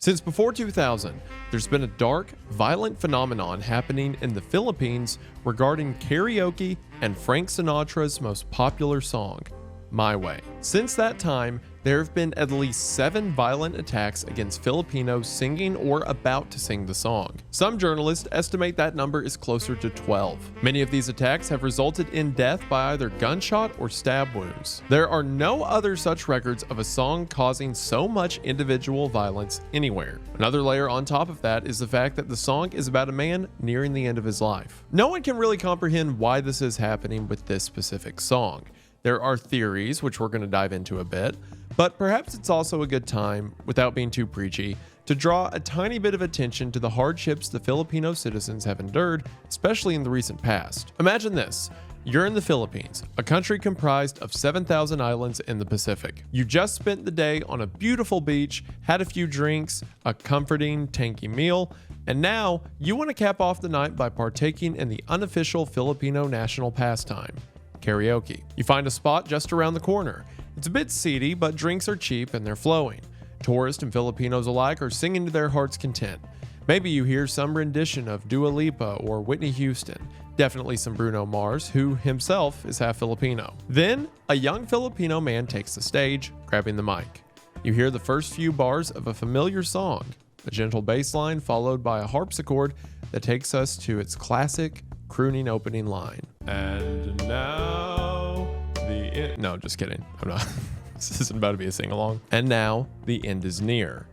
Since before 2000, there's been a dark, violent phenomenon happening in the Philippines regarding karaoke and Frank Sinatra's most popular song, My Way. Since that time, there have been at least 7 violent attacks against Filipinos singing or about to sing the song. Some journalists estimate that number is closer to 12. Many of these attacks have resulted in death by either gunshot or stab wounds. There are no other such records of a song causing so much individual violence anywhere. Another layer on top of that is the fact that the song is about a man nearing the end of his life. No one can really comprehend why this is happening with this specific song. There are theories, which we're going to dive into a bit, but perhaps it's also a good time, without being too preachy, to draw a tiny bit of attention to the hardships the Filipino citizens have endured, especially in the recent past. Imagine this. You're in the Philippines, a country comprised of 7,000 islands in the Pacific. You just spent the day on a beautiful beach, had a few drinks, a comforting, tanky meal, and now you want to cap off the night by partaking in the unofficial Filipino national pastime, karaoke. You find a spot just around the corner. It's a bit seedy, but drinks are cheap and they're flowing. Tourists and Filipinos alike are singing to their heart's content. Maybe you hear some rendition of Dua Lipa or Whitney Houston, definitely some Bruno Mars, who himself is half Filipino. Then, a young Filipino man takes the stage, grabbing the mic. You hear the first few bars of a familiar song, a gentle bass line followed by a harpsichord that takes us to its classic, crooning opening line. And now the end. No, just kidding. I'm not. This isn't about to be a sing-along. And now the end is near.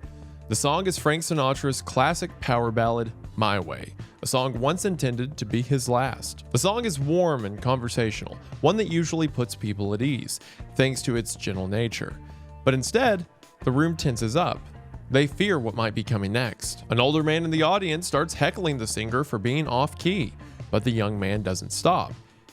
The song is Frank Sinatra's classic power ballad, My Way, a song once intended to be his last. The song is warm and conversational, one that usually puts people at ease, thanks to its gentle nature. But instead, the room tenses up. They fear what might be coming next. An older man in the audience starts heckling the singer for being off-key, but the young man doesn't stop.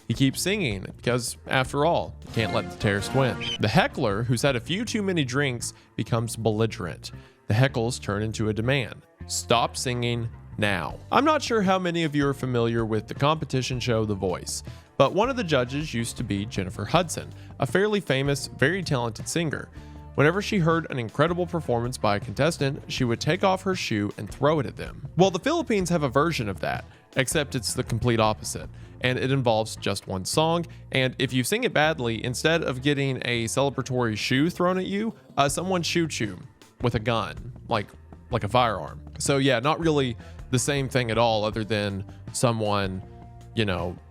He keeps singing because, after all, you can't let the terrorist win. The heckler, who's had a few too many drinks, becomes belligerent. The heckles turn into a demand. Stop singing now. I'm not sure how many of you are familiar with the competition show The Voice, but one of the judges used to be Jennifer Hudson, a fairly famous, very talented singer. Whenever she heard an incredible performance by a contestant, she would take off her shoe and throw it at them. Well, the Philippines have a version of that, except it's the complete opposite, and it involves just one song, and if you sing it badly, instead of getting a celebratory shoe thrown at you, someone shoots you with a gun, like a firearm. So yeah, not really the same thing at all, other than someone,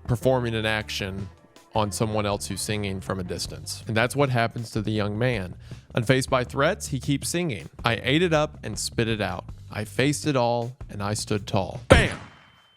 performing an action on someone else who's singing from a distance. And that's what happens to the young man. Unfazed by threats, he keeps singing. I ate it up and spit it out. I faced it all and I stood tall. Bam!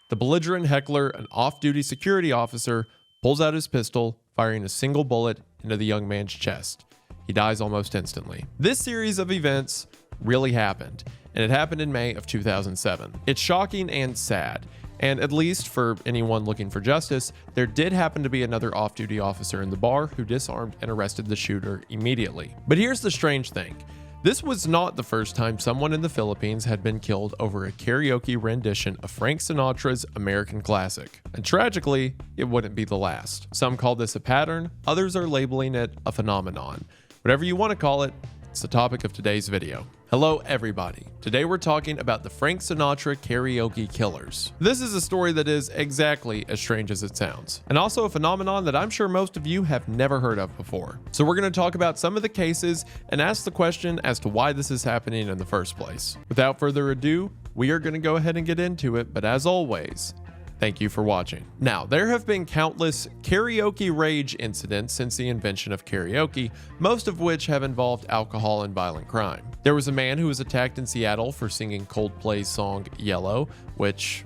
The belligerent heckler, an off-duty security officer, pulls out his pistol, firing a single bullet into the young man's chest. He dies almost instantly. This series of events really happened, and it happened in May of 2007. It's shocking and sad. And at least for anyone looking for justice, there did happen to be another off-duty officer in the bar who disarmed and arrested the shooter immediately. But here's the strange thing. This was not the first time someone in the Philippines had been killed over a karaoke rendition of Frank Sinatra's American classic. And tragically, it wouldn't be the last. Some call this a pattern, others are labeling it a phenomenon. Whatever you want to call it, it's the topic of today's video. Hello everybody. Today we're talking about the Frank Sinatra karaoke killers. This is a story that is exactly as strange as it sounds, and also a phenomenon that I'm sure most of you have never heard of before. So we're going to talk about some of the cases and ask the question as to why this is happening in the first place. Without further ado, we are going to go ahead and get into it, but as always, thank you for watching. Now, there have been countless karaoke rage incidents since the invention of karaoke, most of which have involved alcohol and violent crime. There was a man who was attacked in Seattle for singing Coldplay's song Yellow, which,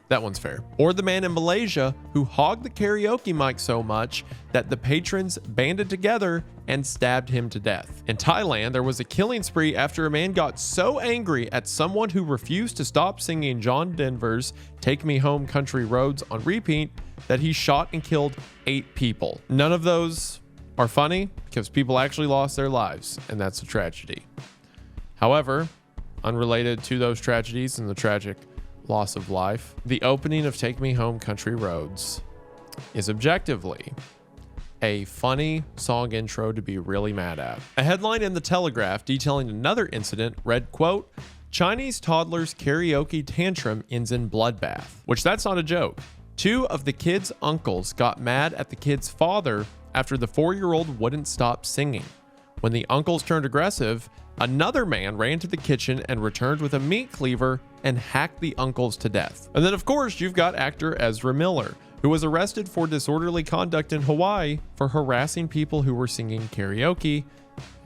that one's fair. Or the man in Malaysia who hogged the karaoke mic so much that the patrons banded together and stabbed him to death. In Thailand, there was a killing spree after a man got so angry at someone who refused to stop singing John Denver's Take Me Home Country Roads on repeat that he shot and killed 8 people. None of those are funny because people actually lost their lives, and that's a tragedy. However, unrelated to those tragedies and the tragic loss of life, the opening of Take Me Home Country Roads is objectively a funny song intro to be really mad at. A headline in The Telegraph detailing another incident read, quote, Chinese toddler's karaoke tantrum ends in bloodbath, which that's not a joke. Two of the kid's uncles got mad at the kid's father after the 4-year-old wouldn't stop singing. When the uncles turned aggressive, another man ran to the kitchen and returned with a meat cleaver and hacked the uncles to death. And then of course you've got actor Ezra Miller, who was arrested for disorderly conduct in Hawaii for harassing people who were singing karaoke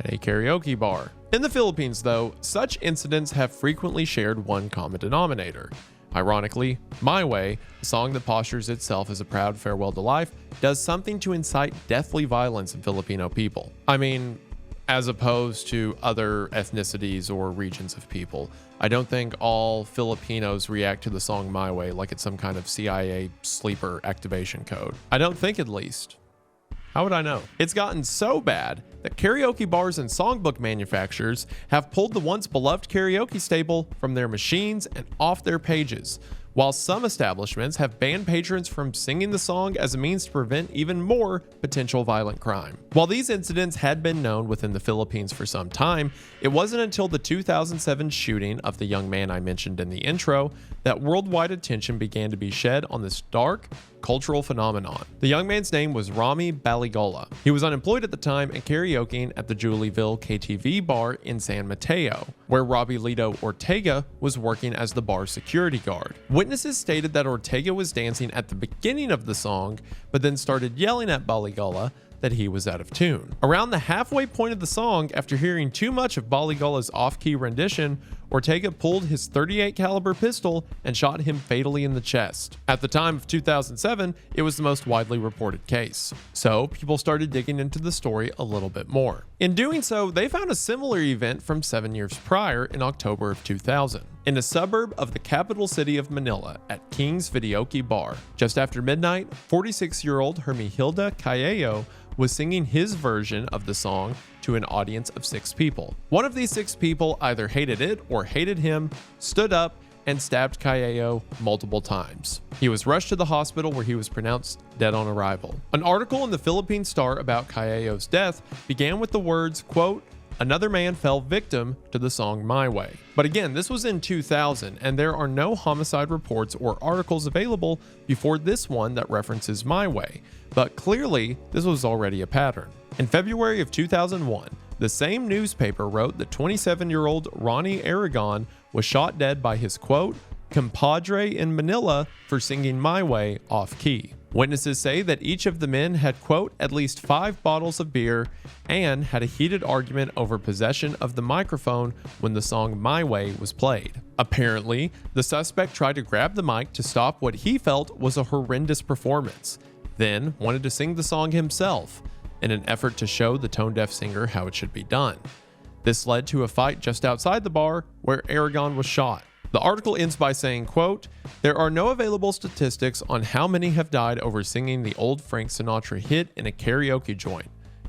at a karaoke bar. In the Philippines though, such incidents have frequently shared one common denominator. Ironically, My Way, a song that postures itself as a proud farewell to life, does something to incite deathly violence in Filipino people. I mean, as opposed to other ethnicities or regions of people. I don't think all Filipinos react to the song My Way like it's some kind of CIA sleeper activation code. I don't think, at least. How would I know? It's gotten so bad that karaoke bars and songbook manufacturers have pulled the once beloved karaoke staple from their machines and off their pages, while some establishments have banned patrons from singing the song as a means to prevent even more potential violent crime. While these incidents had been known within the Philippines for some time, it wasn't until the 2007 shooting of the young man I mentioned in the intro that worldwide attention began to be shed on this dark cultural phenomenon. The young man's name was Rami Baligola. He was unemployed at the time and karaokeing at the Julieville KTV bar in San Mateo, where Robilito Ortega was working as the bar's security guard. Witnesses stated that Ortega was dancing at the beginning of the song, but then started yelling at Baligola that he was out of tune. Around the halfway point of the song, after hearing too much of Baligola's off-key rendition, Ortega pulled his .38 caliber pistol and shot him fatally in the chest. At the time of 2007, it was the most widely reported case. So people started digging into the story a little bit more. In doing so, they found a similar event from 7 years prior in October of 2000. In a suburb of the capital city of Manila at King's Videoke Bar. Just after midnight, 46-year-old Hermihilda Callejo was singing his version of the song to an audience of 6 people. One of these 6 people either hated it or hated him, stood up, and stabbed Callejo multiple times. He was rushed to the hospital where he was pronounced dead on arrival. An article in the Philippine Star about Callejo's death began with the words, quote, "Another man fell victim to the song My Way." But again, this was in 2000, and there are no homicide reports or articles available before this one that references My Way. But clearly, this was already a pattern. In February of 2001, the same newspaper wrote that 27-year-old Ronnie Aragon was shot dead by his, quote, "compadre in Manila for singing My Way off-key." Witnesses say that each of the men had, quote, "at least 5 bottles of beer and had a heated argument over possession of the microphone when the song My Way was played." Apparently, the suspect tried to grab the mic to stop what he felt was a horrendous performance, then wanted to sing the song himself in an effort to show the tone-deaf singer how it should be done. This led to a fight just outside the bar where Aragon was shot. The article ends by saying, quote, "There are no available statistics on how many have died over singing the old Frank Sinatra hit in a karaoke joint,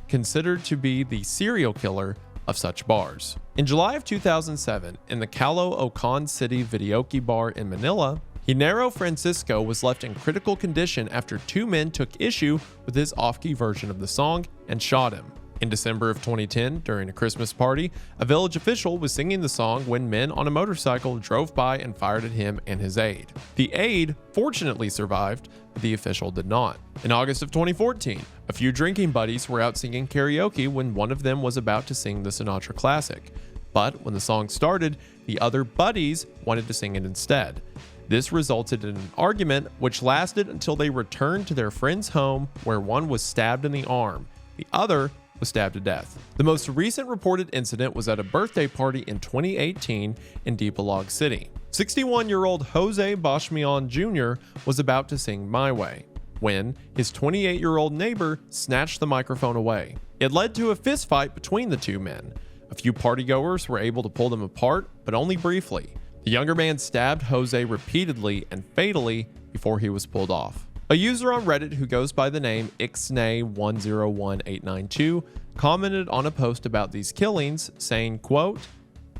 considered to be the serial killer of such bars." In July of 2007, in the Caloocan City Videoke Bar in Manila, Hinero Francisco was left in critical condition after 2 men took issue with his off-key version of the song and shot him. In December of 2010, during a Christmas party, a village official was singing the song when men on a motorcycle drove by and fired at him and his aide. The aide fortunately survived, but the official did not. In August of 2014, a few drinking buddies were out singing karaoke when one of them was about to sing the Sinatra classic. But when the song started, the other buddies wanted to sing it instead. This resulted in an argument which lasted until they returned to their friend's home, where one was stabbed in the arm. The other was stabbed to death. The most recent reported incident was at a birthday party in 2018 in Dipolog City. 61-year-old Jose Bashmian Jr. was about to sing My Way when his 28-year-old neighbor snatched the microphone away. It led to a fist fight between the 2 men. A few partygoers were able to pull them apart, but only briefly. The younger man stabbed Jose repeatedly and fatally before he was pulled off. A user on Reddit who goes by the name ixnay101892 commented on a post about these killings, saying, quote,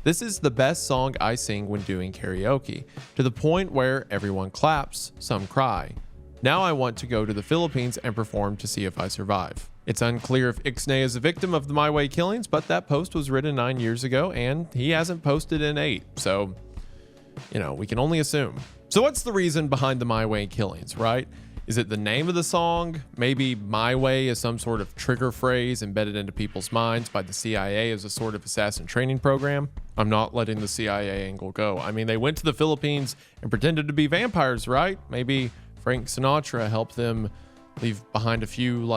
"This is the best song I sing when doing karaoke, to the point where everyone claps, some cry. Now I want to go to the Philippines and perform to see if I survive." It's unclear if Ixnay is a victim of the My Way killings, but that post was written 9 years ago and he hasn't posted in 8. So, we can only assume. So what's the reason behind the My Way killings, right? Is it the name of the song? Maybe My Way is some sort of trigger phrase embedded into people's minds by the CIA as a sort of assassin training program. I'm not letting the CIA angle go. I mean, they went to the Philippines and pretended to be vampires, right? Maybe Frank Sinatra helped them leave behind a few,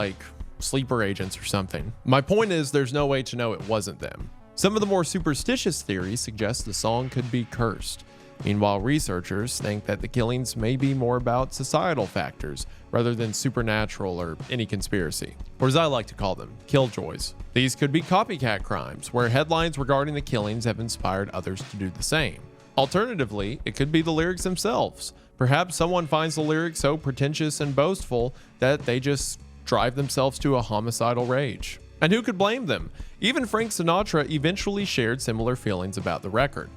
sleeper agents or something. My point is, there's no way to know it wasn't them. Some of the more superstitious theories suggest the song could be cursed. Meanwhile, researchers think that the killings may be more about societal factors rather than supernatural or any conspiracy, or as I like to call them, killjoys. These could be copycat crimes, where headlines regarding the killings have inspired others to do the same. Alternatively, it could be the lyrics themselves. Perhaps someone finds the lyrics so pretentious and boastful that they just drive themselves to a homicidal rage. And who could blame them? Even Frank Sinatra eventually shared similar feelings about the record.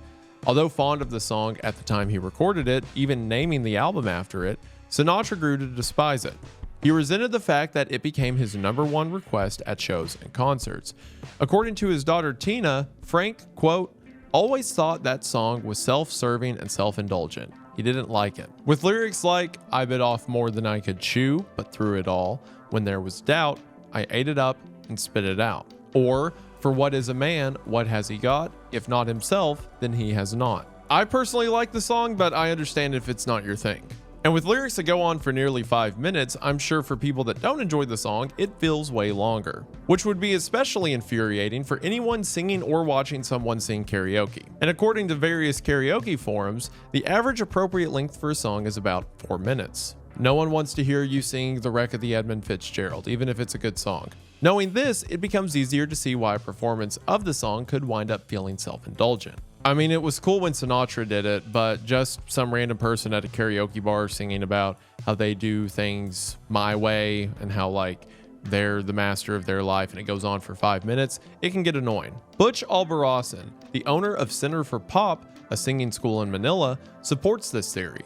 Although fond of the song at the time he recorded it, even naming the album after it, Sinatra grew to despise it. He resented the fact that it became his #1 request at shows and concerts. According to his daughter Tina, Frank, quote, always thought that song was self-serving and self-indulgent. He didn't like it. With lyrics like, I bit off more than I could chew, but through it all, when there was doubt, I ate it up and spit it out. Or, for what is a man, what has he got? If not himself, then he has not. I personally like the song, but I understand if it's not your thing. And with lyrics that go on for nearly 5 minutes, I'm sure for people that don't enjoy the song, it feels way longer, which would be especially infuriating for anyone singing or watching someone sing karaoke. And according to various karaoke forums, the average appropriate length for a song is about 4 minutes. No one wants to hear you sing The Wreck of the Edmund Fitzgerald, even if it's a good song. Knowing this, it becomes easier to see why a performance of the song could wind up feeling self-indulgent. I mean, it was cool when Sinatra did it, but just some random person at a karaoke bar singing about how they do things my way and how, they're the master of their life and it goes on for 5 minutes, it can get annoying. Butch Albarracin, the owner of Center for Pop, a singing school in Manila, supports this theory.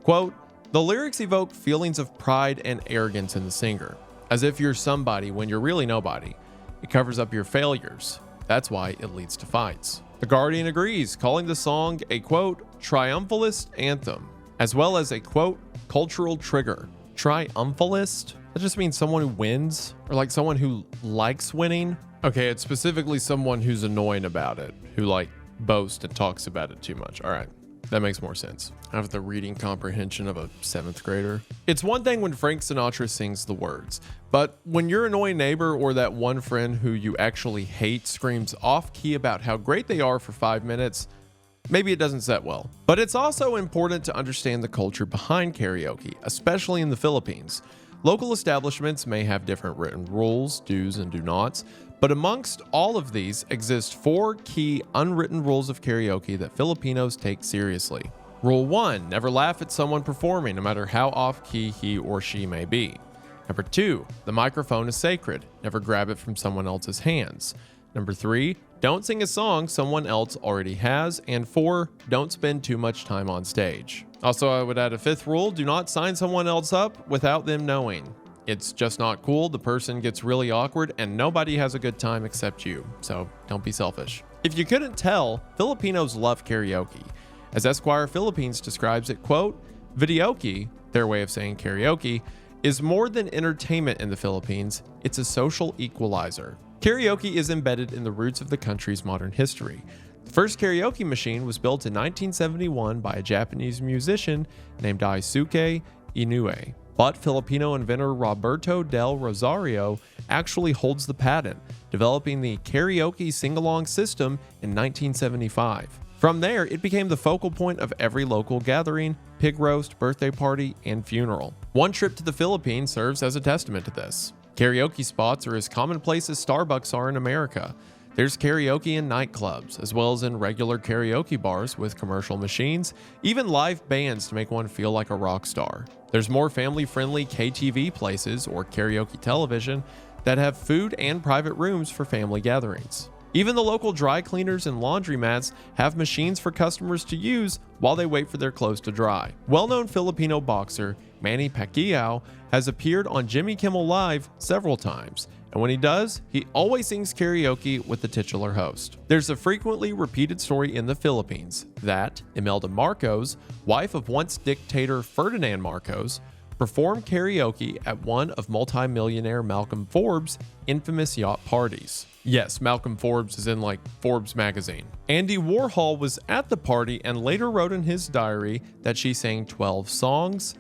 Quote, the lyrics evoke feelings of pride and arrogance in the singer, as if you're somebody when you're really nobody. It covers up your failures. That's why it leads to fights. The Guardian agrees, calling the song a, quote, triumphalist anthem, as well as a, quote, cultural trigger. Triumphalist? That just means someone who wins, or someone who likes winning. Okay, it's specifically someone who's annoying about it, who boasts and talks about it too much. All right. That makes more sense. I have the reading comprehension of a 7th grader. It's one thing when Frank Sinatra sings the words, but when your annoying neighbor or that one friend who you actually hate screams off key about how great they are for 5 minutes, maybe it doesn't set well. But it's also important to understand the culture behind karaoke, especially in the Philippines. Local establishments may have different written rules, do's and do nots, but amongst all of these exist 4 key unwritten rules of karaoke that Filipinos take seriously. Rule 1, never laugh at someone performing, no matter how off-key he or she may be. Number 2, the microphone is sacred, never grab it from someone else's hands. Number 3, don't sing a song someone else already has. And 4, don't spend too much time on stage. Also, I would add a 5th rule, do not sign someone else up without them knowing. It's just not cool, the person gets really awkward, and nobody has a good time except you, so don't be selfish. If you couldn't tell, Filipinos love karaoke. As Esquire Philippines describes it, quote, videoke, their way of saying karaoke, is more than entertainment in the Philippines, it's a social equalizer. Karaoke is embedded in the roots of the country's modern history. The first karaoke machine was built in 1971 by a Japanese musician named Daisuke Inoue. But Filipino inventor Roberto del Rosario actually holds the patent, developing the karaoke sing-along system in 1975. From there, it became the focal point of every local gathering, pig roast, birthday party, and funeral. One trip to the Philippines serves as a testament to this. Karaoke spots are as commonplace as Starbucks are in America. There's karaoke in nightclubs, as well as in regular karaoke bars with commercial machines, even live bands to make one feel like a rock star. There's more family-friendly KTV places, or karaoke television, that have food and private rooms for family gatherings. Even the local dry cleaners and laundromats have machines for customers to use while they wait for their clothes to dry. Well-known Filipino boxer Manny Pacquiao has appeared on Jimmy Kimmel Live several times, and when he does, he always sings karaoke with the titular host. There's a frequently repeated story in the Philippines that Imelda Marcos, wife of once dictator Ferdinand Marcos, performed karaoke at one of multimillionaire Malcolm Forbes' infamous yacht parties. Yes, Malcolm Forbes is in like Forbes magazine. Andy Warhol was at the party and later wrote in his diary that she sang 12 songs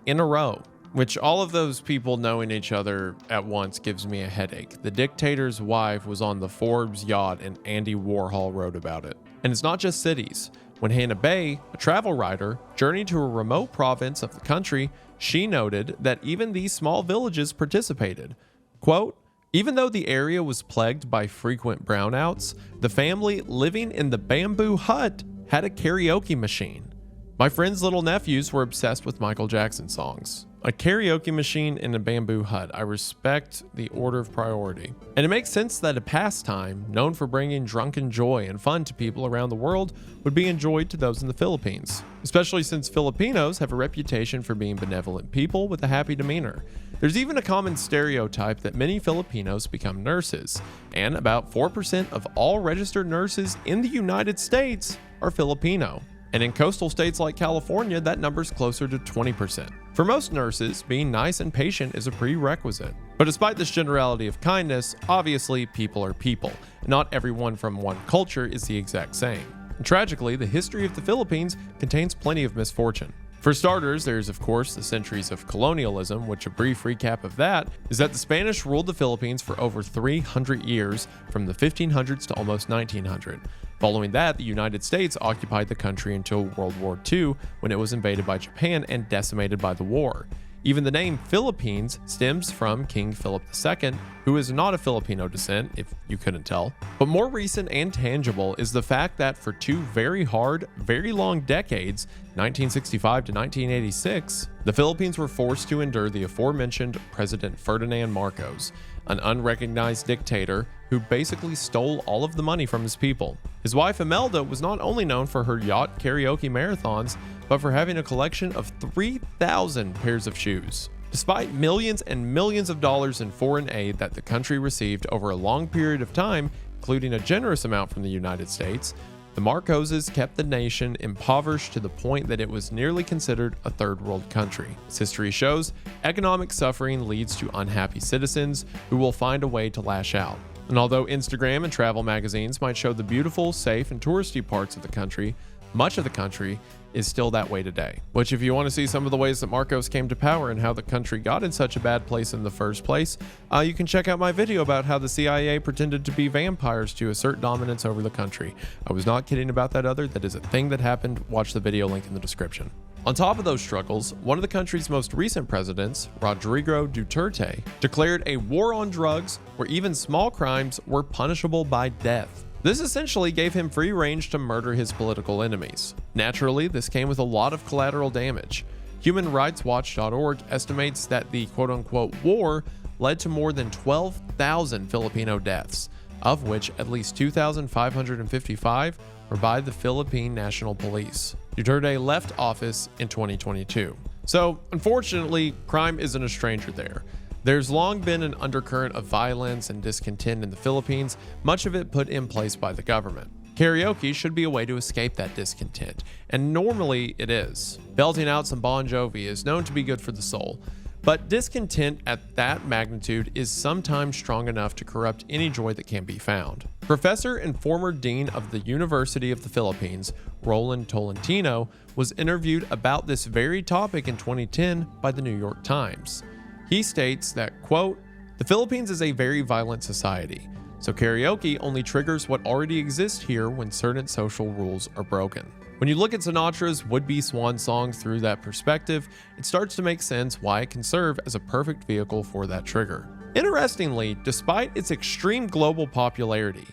in a row, which all of those people knowing each other at once gives me a headache. The dictator's wife was on the Forbes yacht and Andy Warhol wrote about it. And it's not just cities. When Hannah Bay, a travel writer, journeyed to a remote province of the country, she noted that even these small villages participated. Quote, "Even though the area was plagued by frequent brownouts, the family living in the bamboo hut had a karaoke machine. My friend's little nephews were obsessed with Michael Jackson songs." A karaoke machine in a bamboo hut. I respect the order of priority. And it makes sense that a pastime known for bringing drunken joy and fun to people around the world would be enjoyed to those in the Philippines, especially since Filipinos have a reputation for being benevolent people with a happy demeanor. There's even a common stereotype that many Filipinos become nurses, and about 4% of all registered nurses in the United States are Filipino. And in coastal states like California, that number's closer to 20%. For most nurses, being nice and patient is a prerequisite. But despite this generality of kindness, obviously people are people, and not everyone from one culture is the exact same. And tragically, the history of the Philippines contains plenty of misfortune. For starters, there's of course the centuries of colonialism, which a brief recap of that is that the Spanish ruled the Philippines for over 300 years, from the 1500s to almost 1900. Following that, the United States occupied the country until World War II, when it was invaded by Japan and decimated by the war. Even the name Philippines stems from King Philip II, who is not of Filipino descent, if you couldn't tell. But more recent and tangible is the fact that for two very hard, very long decades, 1965 to 1986, the Philippines were forced to endure the aforementioned President Ferdinand Marcos, an unrecognized dictator who basically stole all of the money from his people. His wife Imelda was not only known for her yacht karaoke marathons, but for having a collection of 3,000 pairs of shoes. Despite millions and millions of dollars in foreign aid that the country received over a long period of time, including a generous amount from the United States, the Marcoses kept the nation impoverished to the point that it was nearly considered a third world country. As history shows, economic suffering leads to unhappy citizens who will find a way to lash out. And although Instagram and travel magazines might show the beautiful, safe, and touristy parts of the country, much of the country is still that way today. Which, if you want to see some of the ways that Marcos came to power and how the country got in such a bad place in the first place, you can check out my video about how the CIA pretended to be vampires to assert dominance over the country. I was not kidding about that either. That is a thing that happened. Watch the video, link in the description. On top of those struggles, one of the country's most recent presidents, Rodrigo Duterte, declared a war on drugs where even small crimes were punishable by death. This essentially gave him free range to murder his political enemies. Naturally, this came with a lot of collateral damage. HumanRightsWatch.org estimates that the quote-unquote war led to more than 12,000 Filipino deaths, of which at least 2,555 were by the Philippine National Police. Duterte left office in 2022. So, unfortunately, crime isn't a stranger there. There's long been an undercurrent of violence and discontent in the Philippines, much of it put in place by the government. Karaoke should be a way to escape that discontent, and normally it is. Belting out some Bon Jovi is known to be good for the soul, but discontent at that magnitude is sometimes strong enough to corrupt any joy that can be found. Professor and former dean of the University of the Philippines, Roland Tolentino, was interviewed about this very topic in 2010 by the New York Times. He states that, quote, "The Philippines is a very violent society, so karaoke only triggers what already exists here when certain social rules are broken." When you look at Sinatra's would-be swan song through that perspective, it starts to make sense why it can serve as a perfect vehicle for that trigger. Interestingly, despite its extreme global popularity,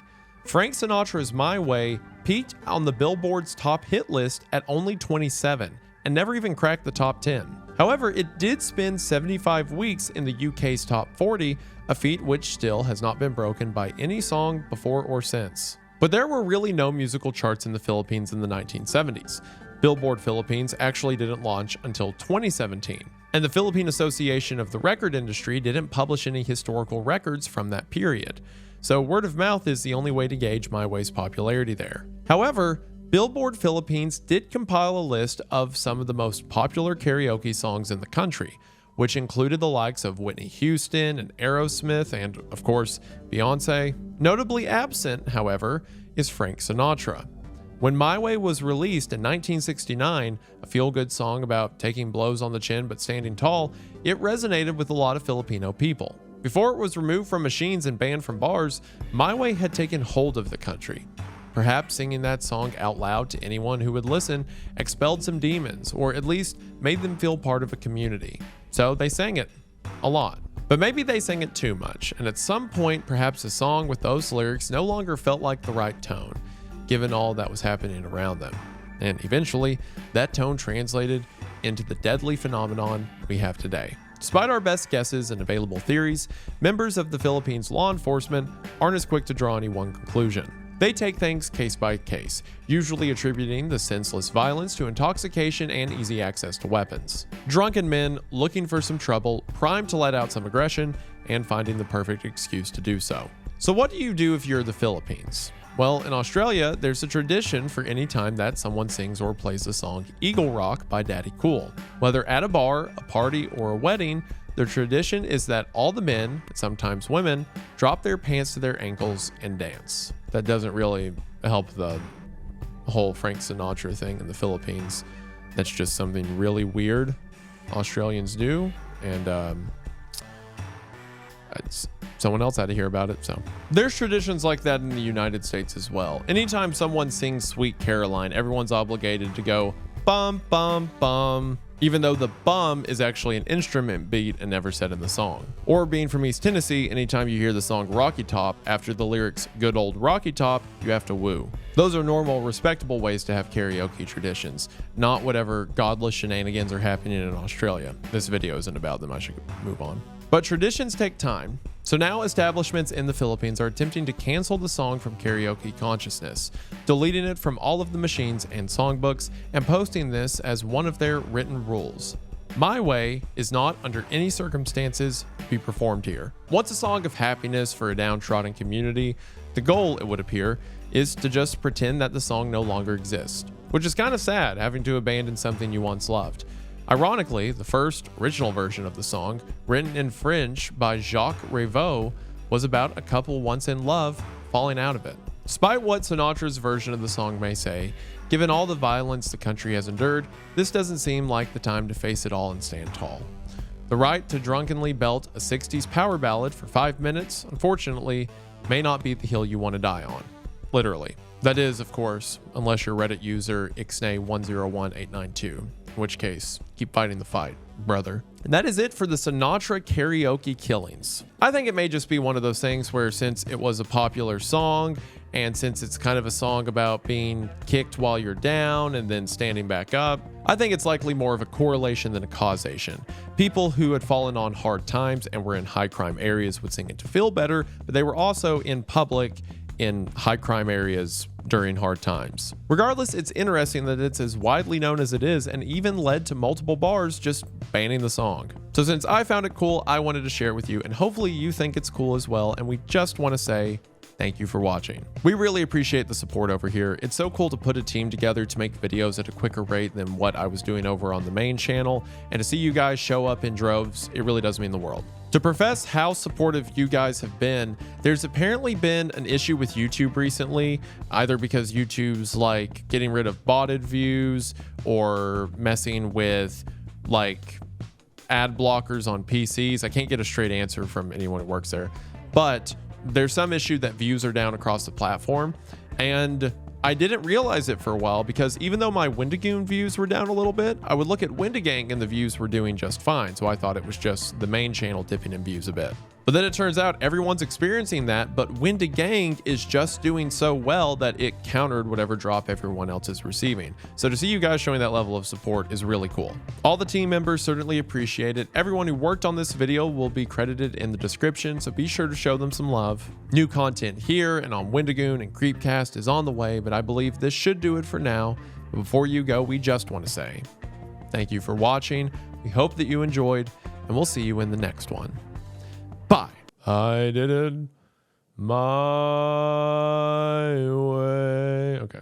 Frank Sinatra's My Way peaked on the Billboard's top hit list at only 27 and never even cracked the top 10. However, it did spend 75 weeks in the UK's top 40, a feat which still has not been broken by any song before or since. But there were really no musical charts in the Philippines in the 1970s. Billboard Philippines actually didn't launch until 2017, and the Philippine Association of the Record Industry didn't publish any historical records from that period. So word of mouth is the only way to gauge My Way's popularity there. However, Billboard Philippines did compile a list of some of the most popular karaoke songs in the country, which included the likes of Whitney Houston and Aerosmith and, of course, Beyonce. Notably absent, however, is Frank Sinatra. When My Way was released in 1969, a feel-good song about taking blows on the chin but standing tall, it resonated with a lot of Filipino people. Before it was removed from machines and banned from bars, My Way had taken hold of the country. Perhaps singing that song out loud to anyone who would listen expelled some demons, or at least made them feel part of a community. So they sang it a lot. But maybe they sang it too much, and at some point perhaps a song with those lyrics no longer felt like the right tone, given all that was happening around them. And eventually, that tone translated into the deadly phenomenon we have today. Despite our best guesses and available theories, members of the Philippines law enforcement aren't as quick to draw any one conclusion. They take things case by case, usually attributing the senseless violence to intoxication and easy access to weapons. Drunken men looking for some trouble, primed to let out some aggression, and finding the perfect excuse to do so. So what do you do if you're the Philippines? Well, in Australia, there's a tradition for any time that someone sings or plays the song Eagle Rock by Daddy Cool. Whether at a bar, a party, or a wedding, the tradition is that all the men, and sometimes women, drop their pants to their ankles and dance. That doesn't really help the whole Frank Sinatra thing in the Philippines. That's just something really weird Australians do, and someone else had to hear about it. So there's traditions like that in the United States as well. Anytime someone sings Sweet Caroline, everyone's obligated to go bum bum bum, even though the bum is actually an instrument beat and never said in the song. Or being from East Tennessee, anytime you hear the song Rocky Top, after the lyrics good old Rocky Top, you have to woo. Those are normal, respectable ways to have karaoke traditions, not whatever godless shenanigans are happening in Australia. This video isn't about them, I should move on. But traditions take time. So now establishments in the Philippines are attempting to cancel the song from karaoke consciousness, deleting it from all of the machines and songbooks, and posting this as one of their written rules. My Way is not under any circumstances to be performed here. Once a song of happiness for a downtrodden community, the goal, it would appear, is to just pretend that the song no longer exists, which is kind of sad, having to abandon something you once loved. Ironically, the first original version of the song, written in French by Jacques Revaux, was about a couple once in love falling out of it. Despite what Sinatra's version of the song may say, given all the violence the country has endured, this doesn't seem like the time to face it all and stand tall. The right to drunkenly belt a 60s power ballad for 5 minutes, unfortunately, may not be the hill you want to die on. Literally. That is, of course, unless you're Reddit user ixnay101892. In which case, keep fighting the fight, brother. And that is it for the Sinatra karaoke killings. I think it may just be one of those things where, since it was a popular song, and since it's kind of a song about being kicked while you're down and then standing back up, I think it's likely more of a correlation than a causation. People who had fallen on hard times and were in high crime areas would sing it to feel better, but they were also in public in high crime areas during hard times. Regardless, it's interesting that it's as widely known as it is and even led to multiple bars just banning the song. So since I found it cool, I wanted to share it with you, and hopefully you think it's cool as well, and we just want to say thank you for watching. We really appreciate the support over here. It's so cool to put a team together to make videos at a quicker rate than what I was doing over on the main channel, and to see you guys show up in droves, it really does mean the world. To profess how supportive you guys have been, there's apparently been an issue with YouTube recently, either because YouTube's like getting rid of botted views or messing with like ad blockers on PCs. I can't get a straight answer from anyone who works there, but there's some issue that views are down across the platform, and I didn't realize it for a while because even though my Wendigoon views were down a little bit, I would look at Wendigang and the views were doing just fine, so I thought it was just the main channel dipping in views a bit. But then it turns out everyone's experiencing that, but Wendigang is just doing so well that it countered whatever drop everyone else is receiving. So to see you guys showing that level of support is really cool. All the team members certainly appreciate it. Everyone who worked on this video will be credited in the description, so be sure to show them some love. New content here and on Wendigoon and Creepcast is on the way, but I believe this should do it for now. But before you go, we just want to say thank you for watching. We hope that you enjoyed, and we'll see you in the next one. Bye. I did it my way. Okay.